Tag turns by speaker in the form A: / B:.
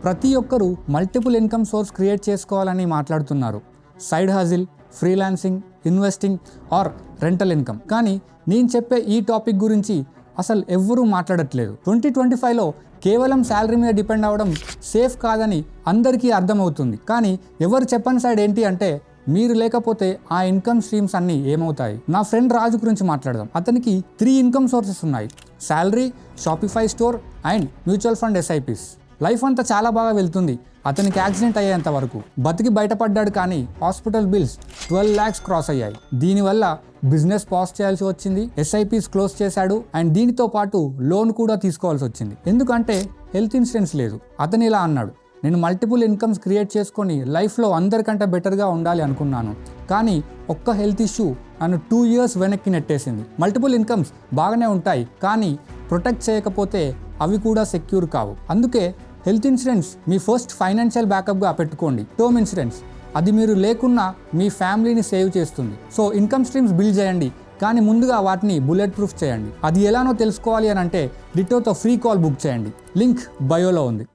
A: ప్రతి ఒక్కరూ multiple income source create చేసుకోవాలని మాట్లాడుతున్నారు. Side hustle, freelancing, investing or rental income. కానీ నేను చెప్పే ఈ టాపిక్ గురించి అసలు ఎవ్వరూ మాట్లాడట్లేదు. 2025లో కేవలం శాలరీ మీద డిపెండ్ అవ్వడం సేఫ్ కాదని అందరికీ అర్థమవుతుంది. కానీ ఎవరు చెప్పని సైడ్ ఏంటి అంటే, మీరు లేకపోతే ఆ ఇన్కమ్ స్ట్రీమ్స్ అన్నీ ఏమవుతాయి? నా ఫ్రెండ్ రాజు గురించి మాట్లాడదాం. అతనికి 3 ఇన్కమ్ సోర్సెస్ ఉన్నాయి: salary, Shopify store and mutual fund SIPs. Life అంతా చాలా బాగా వెళ్తుంది. అతనికి యాక్సిడెంట్ అయ్యేంత వరకు బతికి బయటపడ్డాడు. కానీ హాస్పిటల్ బిల్స్ 12 lakhs క్రాస్ అయ్యాయి. దీనివల్ల బిజినెస్ పాజ్ చేయాల్సి వచ్చింది, SIPs క్లోజ్ చేశాడు అండ్ దీనితో పాటు లోన్ కూడా తీసుకోవాల్సి వచ్చింది. ఎందుకంటే హెల్త్ ఇన్సూరెన్స్ లేదు. అతను ఇలా అన్నాడు, నేను మల్టిపుల్ ఇన్కమ్స్ క్రియేట్ చేసుకొని లైఫ్లో అందరికంటే బెటర్గా ఉండాలి అనుకున్నాను. కానీ ఒక్క హెల్త్ ఇష్యూ నన్ను 2 years వెనక్కి నెట్టేసింది. మల్టిపుల్ ఇన్కమ్స్ బాగానే ఉంటాయి, కానీ ప్రొటెక్ట్ చేయకపోతే అవి కూడా సెక్యూర్ కావు. అందుకే హెల్త్ ఇన్సూరెన్స్ మీ ఫస్ట్ ఫైనాన్షియల్ బ్యాకప్గా పెట్టుకోండి. టర్మ్ ఇన్సూరెన్స్, అది మీరు లేకున్నా మీ ఫ్యామిలీని సేవ్ చేస్తుంది. సో ఇన్కమ్ స్ట్రీమ్స్ బిల్డ్ చేయండి, కానీ ముందుగా వాటిని బుల్లెట్ ప్రూఫ్ చేయండి. అది ఎలానో తెలుసుకోవాలి అని అంటే డిటోతో ఫ్రీ కాల్ బుక్ చేయండి. లింక్ బయోలో ఉంది.